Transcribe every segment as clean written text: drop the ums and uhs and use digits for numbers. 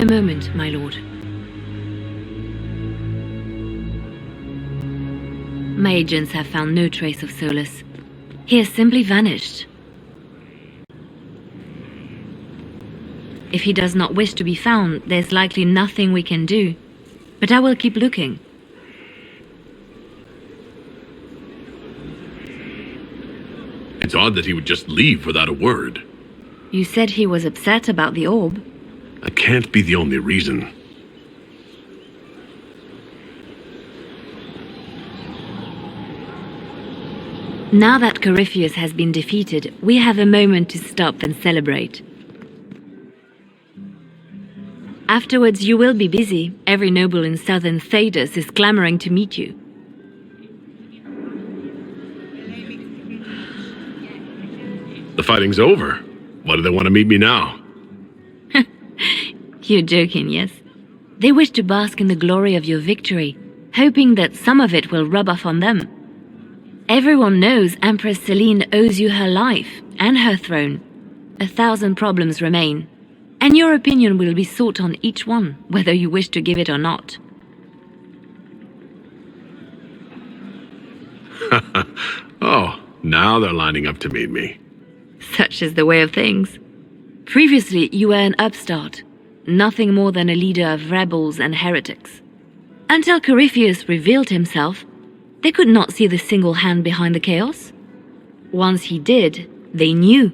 A moment, my lord. My agents have found no trace of Solus. He has simply vanished. If he does not wish to be found, there's likely nothing we can do. But I will keep looking. It's odd that he would just leave without a word. You said he was upset about the orb. That can't be the only reason. Now that Corepheus has been defeated, we have a moment to stop and celebrate. Afterwards, you will be busy. Every noble in southern Thedas is clamoring to meet you. The fighting's over. Why do they want to meet me now? You're joking, yes? They wish to bask in the glory of your victory, hoping that some of it will rub off on them. Everyone knows Empress Celine owes you her life and her throne. 1,000 problems remain, and your opinion will be sought on each one, whether you wish to give it or not. Oh, now they're lining up to meet me. Such is the way of things. Previously, you were an upstart, nothing more than a leader of rebels and heretics. Until Corepheus revealed himself, they could not see the single hand behind the chaos. Once he did, they knew.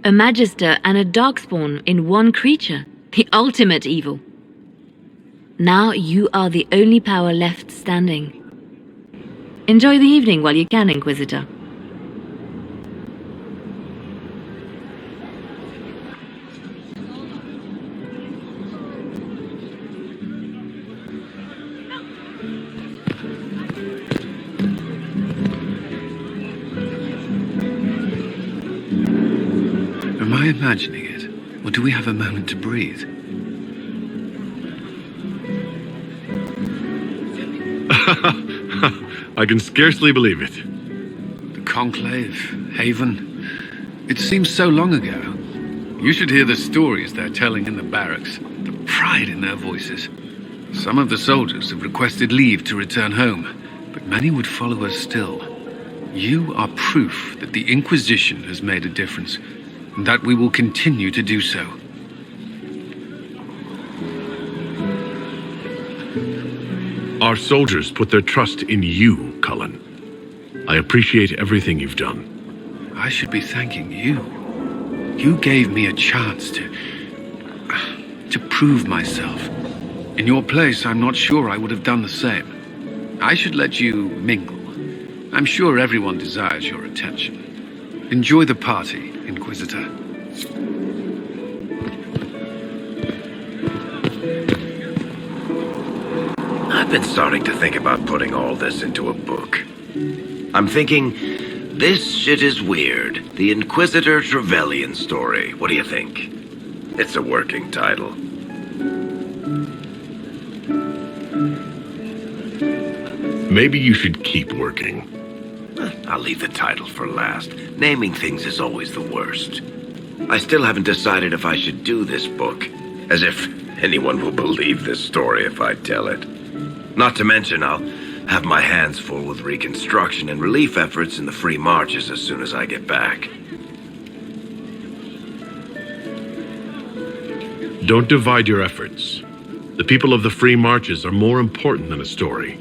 A Magister and a Darkspawn in one creature, the ultimate evil. Now you are the only power left standing. Enjoy the evening while you can, Inquisitor. Am I imagining it, or do we have a moment to breathe? I can scarcely believe it. The Conclave, Haven. It seems so long ago. You should hear the stories they're telling in the barracks. The pride in their voices. Some of the soldiers have requested leave to return home, but many would follow us still. You are proof that the Inquisition has made a difference, and that we will continue to do so. Our soldiers put their trust in you, Cullen. I appreciate everything you've done. I should be thanking you. You gave me a chance to prove myself. In your place, I'm not sure I would have done the same. I should let you mingle. I'm sure everyone desires your attention. Enjoy the party, Inquisitor. I've been starting to think about putting all this into a book. I'm thinking, this shit is weird. The Inquisitor Trevelyan story. What do you think? It's a working title. Maybe you should keep working. I'll leave the title for last. Naming things is always the worst. I still haven't decided if I should do this book. As if anyone will believe this story if I tell it. Not to mention, I'll have my hands full with reconstruction and relief efforts in the Free Marches as soon as I get back. Don't divide your efforts. The people of the Free Marches are more important than a story.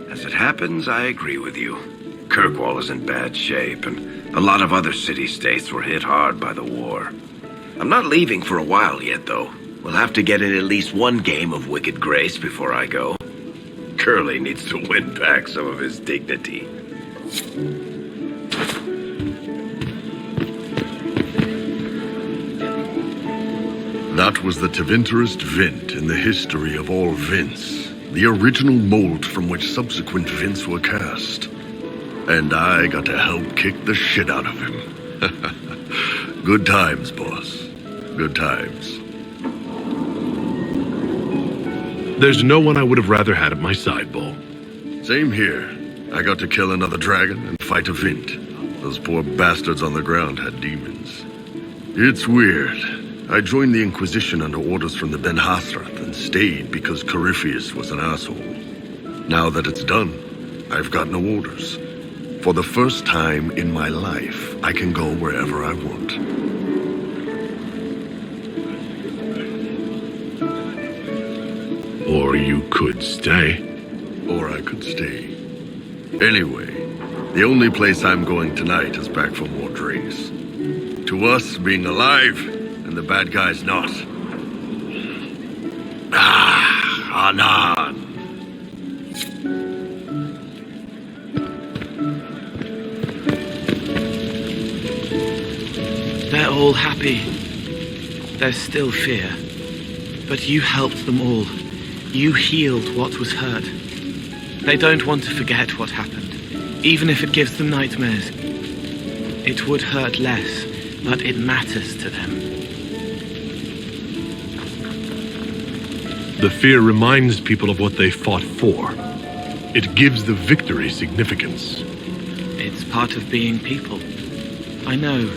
As it happens, I agree with you. Kirkwall is in bad shape, and a lot of other city-states were hit hard by the war. I'm not leaving for a while yet, though. We'll have to get in at least one game of Wicked Grace before I go. Curly needs to win back some of his dignity. That was the Tevinterest Vint in the history of all Vints. The original mold from which subsequent Vints were cast. And I got to help kick the shit out of him. Good times, boss. Good times. There's no one I would have rather had at my side, Bull. Same here. I got to kill another dragon and fight a Vint. Those poor bastards on the ground had demons. It's weird. I joined the Inquisition under orders from the Ben Hathrath and stayed because Corepheus was an asshole. Now that it's done, I've got no orders. For the first time in my life, I can go wherever I want. Or you could stay. Or I could stay. Anyway, the only place I'm going tonight is back for more drinks. To us, being alive, and the bad guys not. Anan. They're all happy. There's still fear. But you helped them all. You healed what was hurt. They don't want to forget what happened, even if it gives them nightmares. It would hurt less, but it matters to them. The fear reminds people of what they fought for. It gives the victory significance. It's part of being people. I know.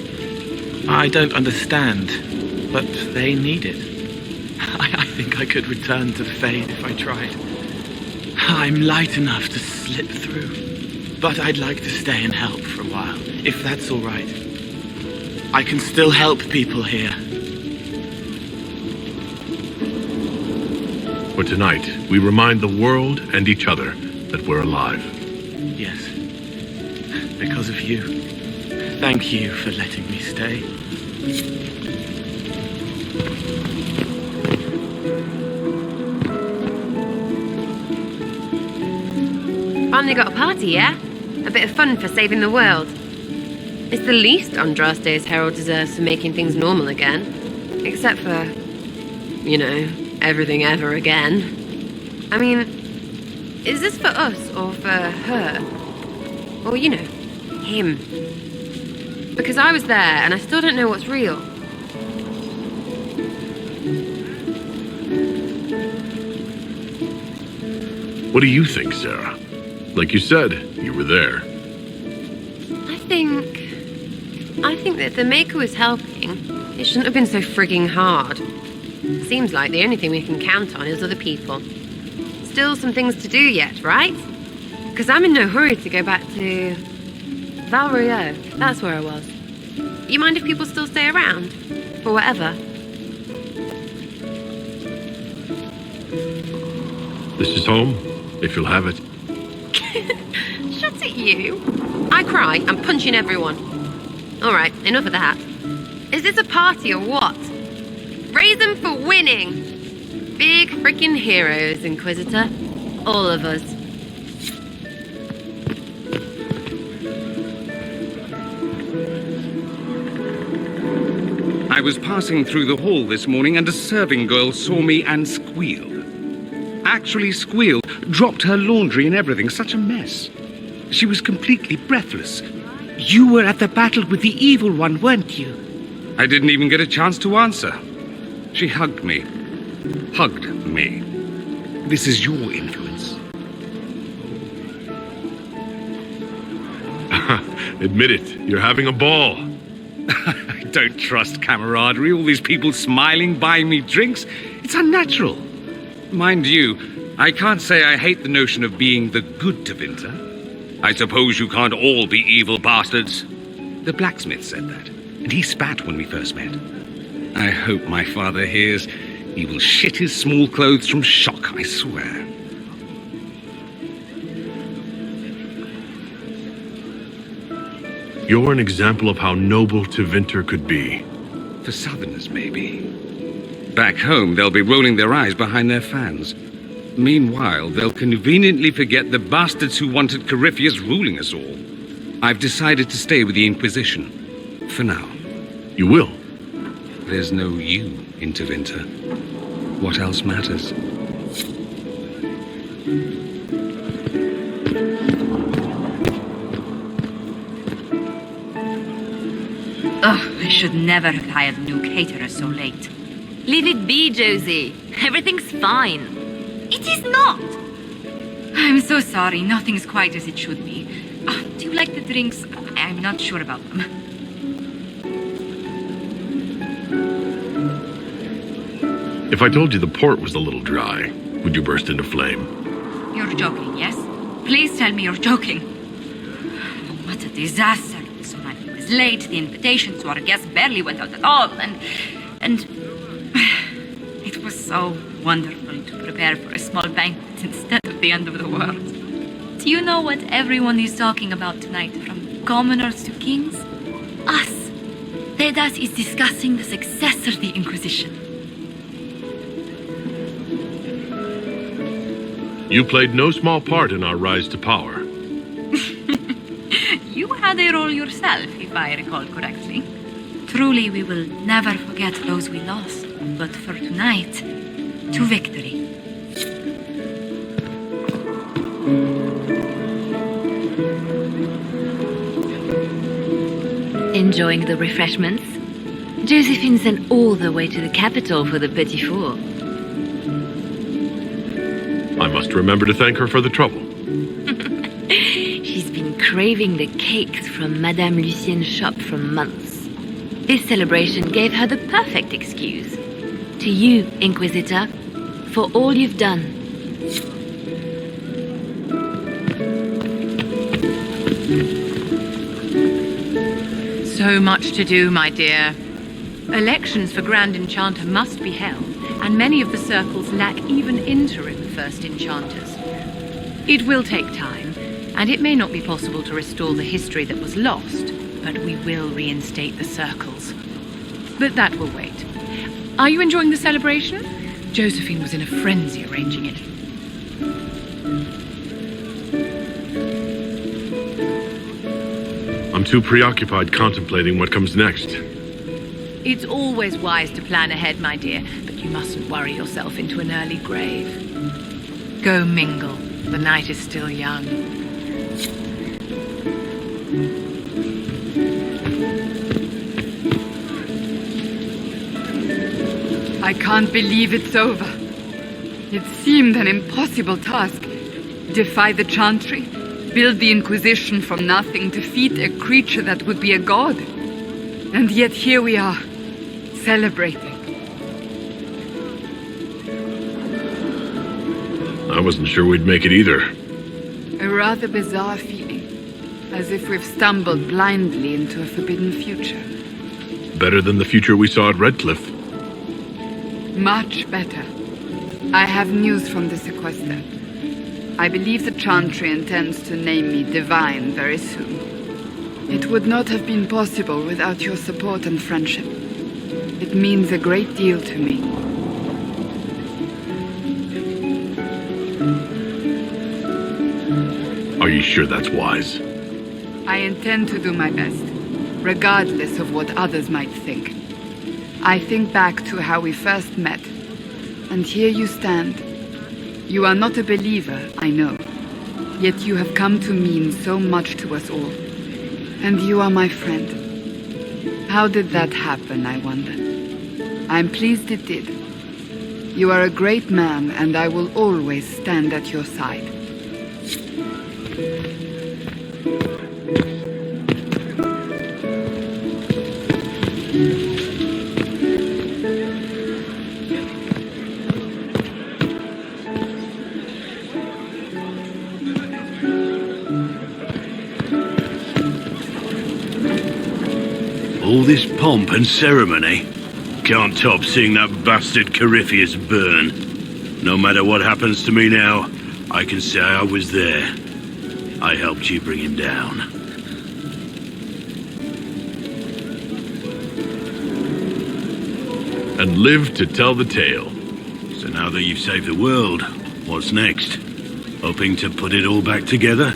I don't understand, but they need it. I think I could return to the Fade if I tried. I'm light enough to slip through, but I'd like to stay and help for a while, if that's all right. I can still help people here. For tonight, we remind the world and each other that we're alive. Yes, because of you. Thank you for letting me stay. Finally got a party, yeah? A bit of fun for saving the world. It's the least Andraste's herald deserves for making things normal again. Except for, you know, everything ever again. I mean, is this for us or for her? Or, you know, him? Because I was there and I still don't know what's real. What do you think, Sarah? Like you said, you were there. I think that if the Maker was helping, it shouldn't have been so frigging hard. Seems like the only thing we can count on is other people. Still some things to do yet, right? Because I'm in no hurry to go back to Val Rio. That's where I was. You mind if people still stay around? For whatever. This is home, if you'll have it. Shut it, you. I cry, I'm punching everyone. Alright, enough of that. Is this a party or what? Raise them for winning! Big freaking heroes, Inquisitor. All of us. I was passing through the hall this morning and a serving girl saw me and squealed. Actually squealed, dropped her laundry and everything, such a mess. She was completely breathless. You were at the battle with the evil one, weren't you? I didn't even get a chance to answer. She hugged me. Hugged me. This is your influence. Admit it, you're having a ball. I don't trust camaraderie, all these people smiling, buying me drinks. It's unnatural. Mind you, I can't say I hate the notion of being the good Tevinter. I suppose you can't all be evil bastards. The blacksmith said that, and he spat when we first met. I hope my father hears. He will shit his small clothes from shock, I swear. You're an example of how noble Tevinter could be. For Southerners, maybe. Back home, they'll be rolling their eyes behind their fans. Meanwhile, they'll conveniently forget the bastards who wanted Corepheus ruling us all. I've decided to stay with the Inquisition. For now. You will? There's no you in Tevinter. What else matters? Ugh, I should never have hired new caterers so late. Leave it be, Josie. Everything's fine. It is not! I'm so sorry, nothing's quite as it should be. Do you like the drinks? I'm not sure about them. If I told you the port was a little dry, would you burst into flame? You're joking, yes? Please tell me you're joking. What a disaster. So many was late, the invitations to our guests barely went out at all, and it was so wonderful to prepare for a small banquet instead of the end of the world. Do you know what everyone is talking about tonight, from commoners to kings? Us. Tedas is discussing the successor of the Inquisition. You played no small part in our rise to power. You had a role yourself, if I recall correctly. Truly, we will never forget those we lost. But for tonight, to victory. Enjoying the refreshments? Josephine sent all the way to the capital for the petit four. I must remember to thank her for the trouble. She's been craving the cakes from Madame Lucien's shop for months. This celebration gave her the perfect excuse. To you, Inquisitor, for all you've done. So much to do, my dear. Elections for Grand Enchanter must be held, and many of the circles lack even interim First Enchanters. It will take time, and it may not be possible to restore the history that was lost, but we will reinstate the circles. But that will wait. Are you enjoying the celebration? Josephine was in a frenzy arranging it. I'm too preoccupied contemplating what comes next. It's always wise to plan ahead, my dear, but you mustn't worry yourself into an early grave. Go mingle. The night is still young. I can't believe it's over. It seemed an impossible task. Defy the Chantry, build the Inquisition from nothing, defeat a creature that would be a god. And yet here we are, celebrating. I wasn't sure we'd make it either. A rather bizarre feeling, as if we've stumbled blindly into a forbidden future. Better than the future we saw at Redcliffe. Much better. I have news from the sequester. I believe the Chantry intends to name me Divine very soon. It would not have been possible without your support and friendship. It means a great deal to me. Are you sure that's wise? I intend to do my best, regardless of what others might think. I think back to how we first met, and here you stand. You are not a believer, I know, yet you have come to mean so much to us all. And you are my friend. How did that happen, I wonder? I'm pleased it did. You are a great man, and I will always stand at your side. All this pomp and ceremony can't top seeing that bastard Corepheus burn. No matter what happens to me now, I can say I was there. I helped you bring him down. And live to tell the tale. So now that you've saved the world, what's next? Hoping to put it all back together?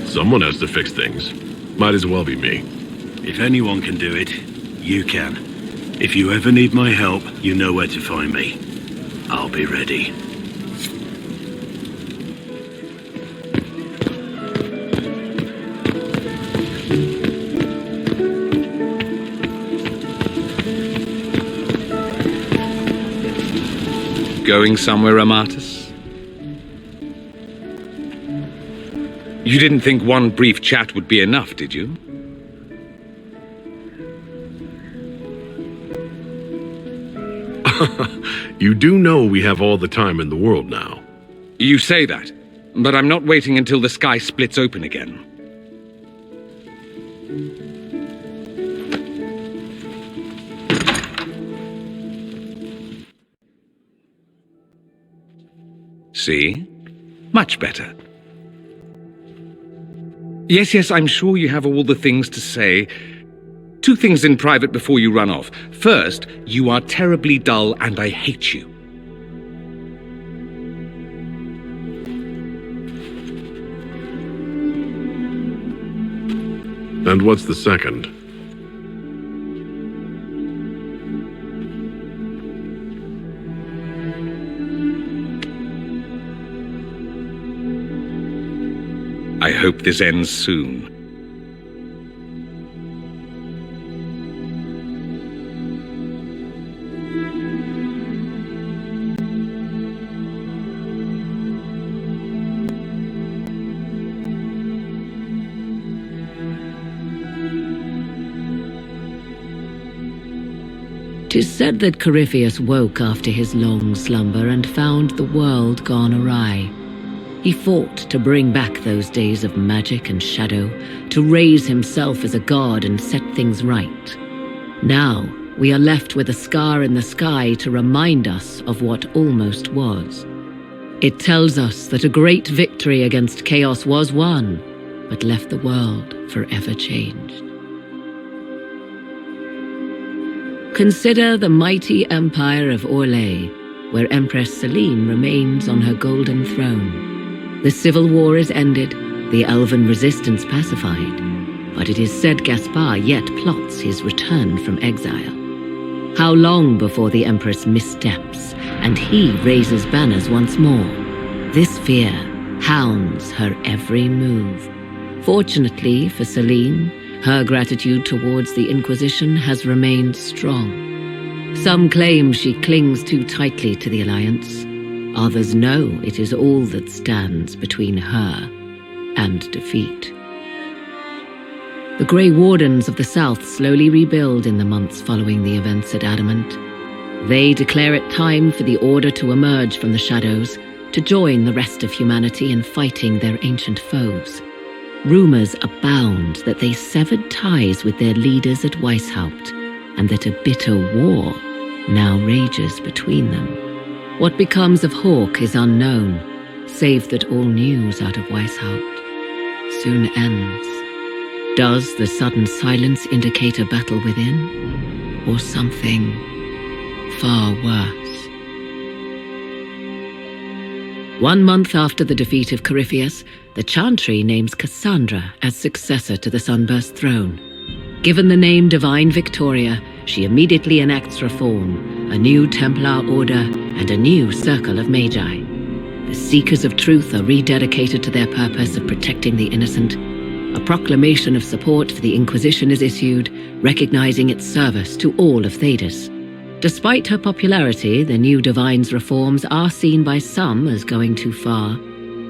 Someone has to fix things. Might as well be me. If anyone can do it, you can. If you ever need my help, you know where to find me. I'll be ready. Going somewhere, Amatus? You didn't think one brief chat would be enough, did you? You do know we have all the time in the world now. You say that, but I'm not waiting until the sky splits open again. See? Much better. Yes, I'm sure you have all the things to say. 2 things in private before you run off. First, you are terribly dull and I hate you. And what's the second? I hope this ends soon. Tis said that Corepheus woke after his long slumber and found the world gone awry. He fought to bring back those days of magic and shadow, to raise himself as a god and set things right. Now, we are left with a scar in the sky to remind us of what almost was. It tells us that a great victory against chaos was won, but left the world forever changed. Consider the mighty empire of Orlais, where Empress Celine remains on her golden throne. The civil war is ended, the elven resistance pacified, but it is said Gaspar yet plots his return from exile. How long before the Empress missteps, and he raises banners once more? This fear hounds her every move. Fortunately for Celine, her gratitude towards the Inquisition has remained strong. Some claim she clings too tightly to the Alliance. Others know it is all that stands between her and defeat. The Grey Wardens of the South slowly rebuild in the months following the events at Adamant. They declare it time for the Order to emerge from the shadows, to join the rest of humanity in fighting their ancient foes. Rumors abound that they severed ties with their leaders at Weishaupt, and that a bitter war now rages between them. What becomes of Hawk is unknown, save that all news out of Weishaupt soon ends. Does the sudden silence indicate a battle within, or something far worse? 1 month after the defeat of Corepheus, the Chantry names Cassandra as successor to the Sunburst throne. Given the name Divine Victoria, she immediately enacts reform, a new Templar order, and a new circle of Magi. The Seekers of Truth are rededicated to their purpose of protecting the innocent. A proclamation of support for the Inquisition is issued, recognizing its service to all of Thedas. Despite her popularity, the new Divine's reforms are seen by some as going too far.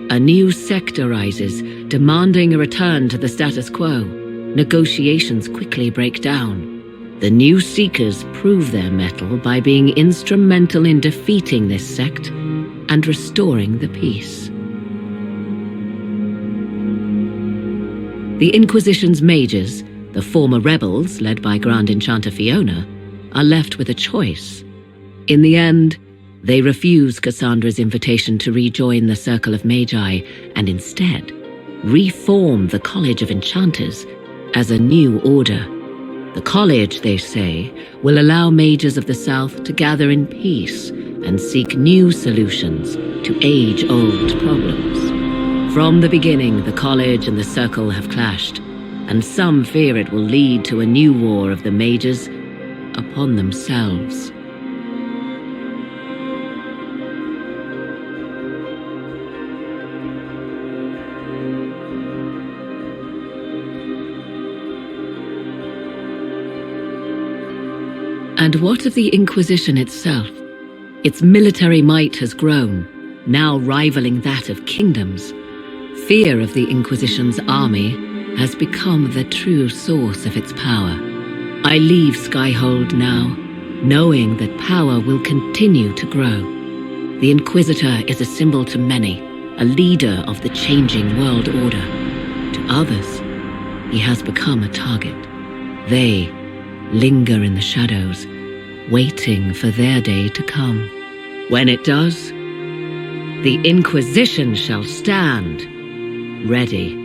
A new sect arises, demanding a return to the status quo. Negotiations quickly break down. The new Seekers prove their mettle by being instrumental in defeating this sect and restoring the peace. The Inquisition's mages, the former rebels led by Grand Enchanter Fiona, are left with a choice. In the end, they refuse Cassandra's invitation to rejoin the Circle of Magi and instead reform the College of Enchanters as a new order. The college, they say, will allow mages of the South to gather in peace and seek new solutions to age-old problems. From the beginning, the college and the Circle have clashed, and some fear it will lead to a new war of the mages upon themselves. And what of the Inquisition itself? Its military might has grown, now rivaling that of kingdoms. Fear of the Inquisition's army has become the true source of its power. I leave Skyhold now, knowing that power will continue to grow. The Inquisitor is a symbol to many, a leader of the changing world order. To others, he has become a target. They linger in the shadows, waiting for their day to come. When it does, the Inquisition shall stand, ready